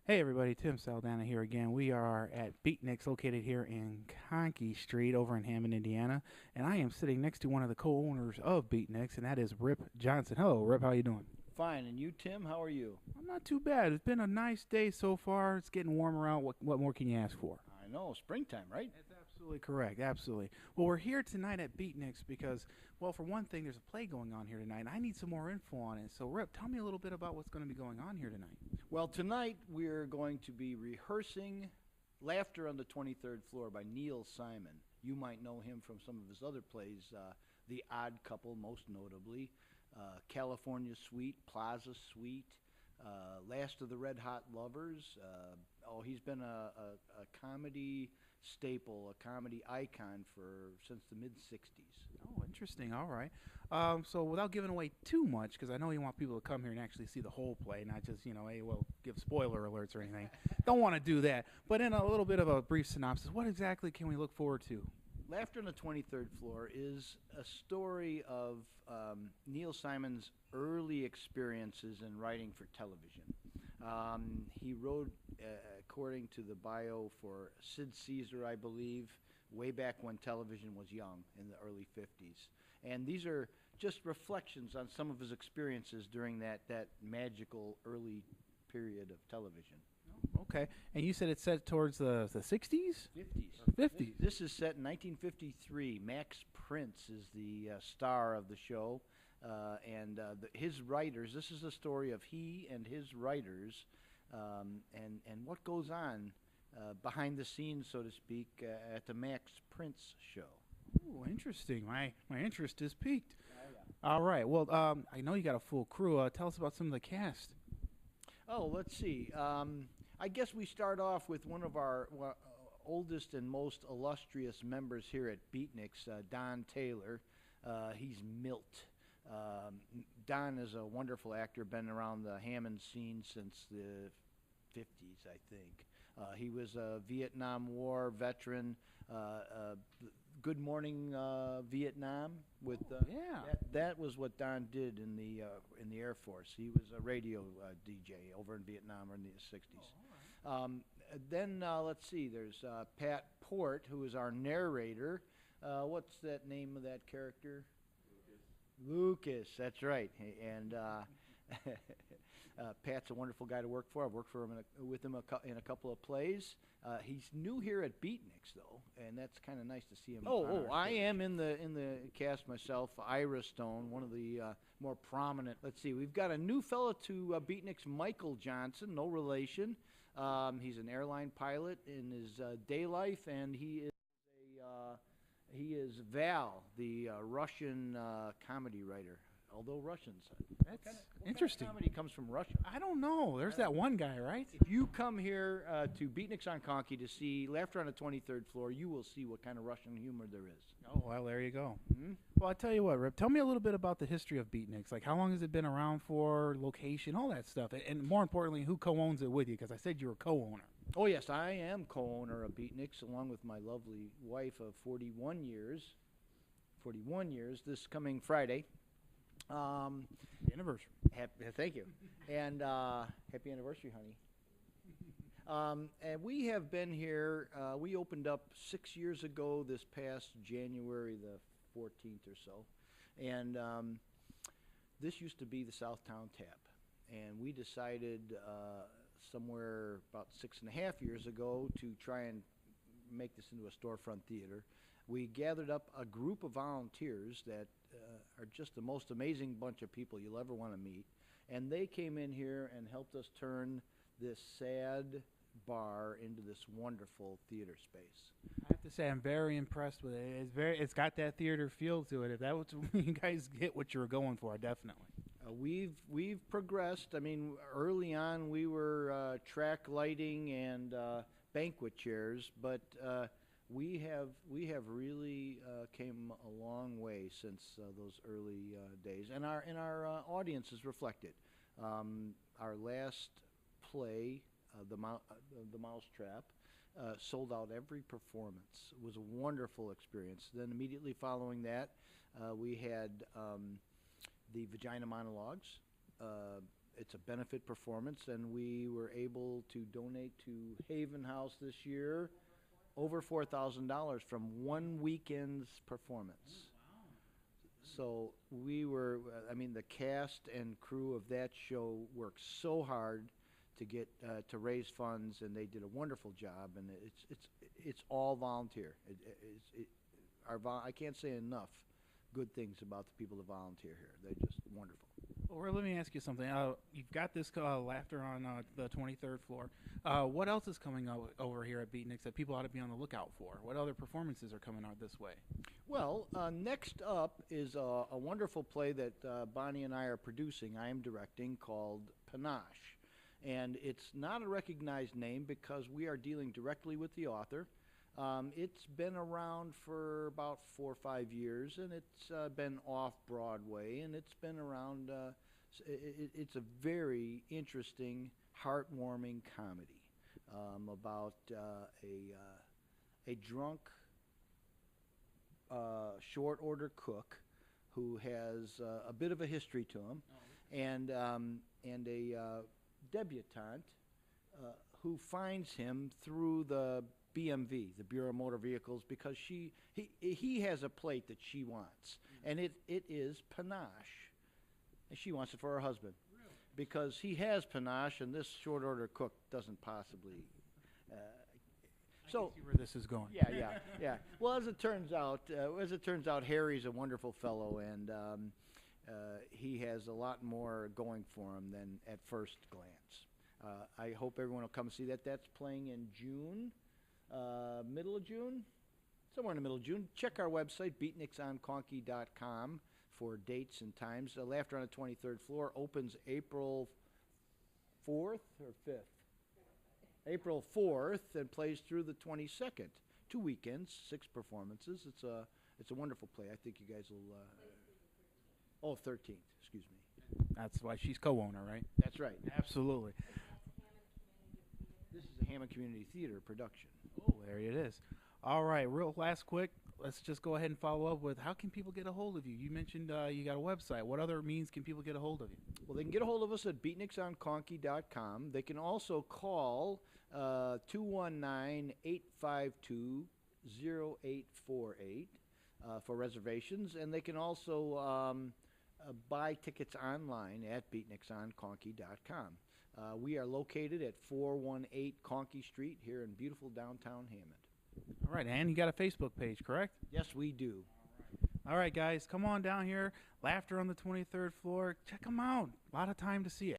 Hey everybody, Tim Saldana here again. We are at Beatnicks located here in Conkey Street over in Hammond, Indiana, and I am sitting next to one of the co-owners of Beatnicks, and that is Rip Johnson. Hello, Rip. How you doing? Fine, and you, Tim? How are you? I'm not too bad. It's been a nice day so far. It's getting warmer out. What more can you ask for? I know, springtime, right? That's absolutely correct. Absolutely. Well, we're here tonight at Beatnicks because, well, for one thing, there's a play going on here tonight, and I need some more info on it. So, Rip, tell me a little bit about what's going to be going on here tonight. Well, tonight we're going to be rehearsing Laughter on the 23rd Floor by Neil Simon. You might know him from some of his other plays, The Odd Couple, most notably, California Suite, Plaza Suite, Last of the Red Hot Lovers. He's been a comedy staple, a comedy icon since the mid '60s. Oh, interesting. All right. So without giving away too much, because I know you want people to come here and actually see the whole play, not just, hey, well, give spoiler alerts or anything. Don't want to do that. But in a little bit of a brief synopsis, what exactly can we look forward to? Laughter on the 23rd Floor is a story of Neil Simon's early experiences in writing for television. He wrote, according to the bio, for Sid Caesar, I believe, way back when television was young in the early 50s. And these are just reflections on some of his experiences during that magical early period of television. Okay. And you said it's set towards the 60s? 50s. 50s. This is set in 1953. Max Prince is the star of the show. His writers, this is the story of he and his writers, and what goes on behind the scenes, so to speak, at the Max Prince show. Oh, interesting. My interest is piqued. Yeah. All right. Well, I know you got a full crew. Tell us about some of the cast. Oh, let's see. I guess we start off with one of our oldest and most illustrious members here at Beatnicks, Don Taylor. He's Milt. Don is a wonderful actor, been around the Hammond scene since the 50s, I think. He was a Vietnam War veteran. Good Morning Vietnam. With Yeah. that was what Don did in the Air Force. He was a radio DJ over in Vietnam in the 60s. Then let's see. There's Pat Pohrte, who is our narrator. What's that name of that character? Lucas, that's right. And Pat's a wonderful guy to work for. I've worked with him in a couple of plays. He's new here at Beatnicks, though, and that's kind of nice to see him. I am in the cast myself. Ira Stone, one of the more prominent. Let's see, we've got a new fellow to Beatnicks, Michael Johnson, no relation. He's an airline pilot in his day life, and he is Val, the Russian comedy writer. Although Russians, That's interesting. What kind of comedy comes from Russia? I don't know. There's that one guy, right? If you come here to Beatnicks on Conkey to see Laughter on the 23rd Floor, you will see what kind of Russian humor there is. Oh, well, there you go. Mm-hmm. Well, I tell you what, Rip, tell me a little bit about the history of Beatnicks. Like, how long has it been around for, location, all that stuff. And more importantly, who co-owns it with you? Because I said you were co-owner. Oh, yes, I am co-owner of Beatnicks along with my lovely wife of 41 years. 41 years this coming Friday. Anniversary. Thank you. And happy anniversary, honey. And we have been here, we opened up 6 years ago this past January the 14th or so. And this used to be the Southtown Tap. And we decided somewhere about 6.5 years ago to try and make this into a storefront theater. We gathered up a group of volunteers that are just the most amazing bunch of people you'll ever want to meet. And they came in here and helped us turn this sad bar into this wonderful theater space. I have to say, I'm very impressed with it. It's got that theater feel to it. If that was you guys get what you were going for, definitely. We've progressed. I mean, early on we were track lighting and banquet chairs, but we have really came a long way since those early days, and our audience is reflected. Our last play, the Mousetrap, sold out every performance. It was a wonderful experience. Then immediately following that, we had the Vagina Monologues, it's a benefit performance, and we were able to donate to Haven House this year over $4,000 from one weekend's performance. So we were, I mean, the cast and crew of that show worked so hard to get to raise funds, and they did a wonderful job. And it's all volunteer. I can't say enough good things about the people that volunteer here. They're just wonderful. Well, let me ask you something. You've got this laughter on the 23rd floor. What else is coming out over here at Beatniks that people ought to be on the lookout for? What other performances are coming out this way? Well, next up is a wonderful play that Bonnie and I are producing. I am directing, called Panache. And it's not a recognized name because we are dealing directly with the author. It's been around for about 4 or 5 years, and it's been off Broadway, and it's been around. It's a very interesting, heartwarming comedy about a drunk short order cook who has a bit of a history to him, and a debutante who finds him through the BMV, the Bureau of Motor Vehicles, because he has a plate that she wants, and it is panache, and she wants it for her husband, because he has panache, and this short order cook doesn't possibly. So see where this is going. Yeah. Well, as it turns out, Harry's a wonderful fellow, and he has a lot more going for him than at first glance. I hope everyone will come see that. That's playing in June. Middle of June, somewhere in the middle of June. Check our website, beatnicksonconkey.com, for dates and times. Laughter on the 23rd Floor opens April 4th or 5th? April 4th, and plays through the 22nd. 2 weekends, 6 performances. It's a wonderful play. I think you guys will. 13th, excuse me. That's why she's co-owner, right? That's right. Absolutely. This is a Hammond Community Theater production. Oh, there it is. All right, real last quick, let's just go ahead and follow up with how can people get a hold of you? You mentioned you got a website. What other means can people get a hold of you? Well, they can get a hold of us at beatnicksonconkey.com. They can also call 219-852-0848 for reservations, and they can also buy tickets online at beatnicksonconkey.com. We are located at 418 Conkey Street here in beautiful downtown Hammond. All right, and you got a Facebook page, correct? Yes, we do. All right, guys, come on down here. Laughter on the 23rd Floor. Check them out. A lot of time to see it.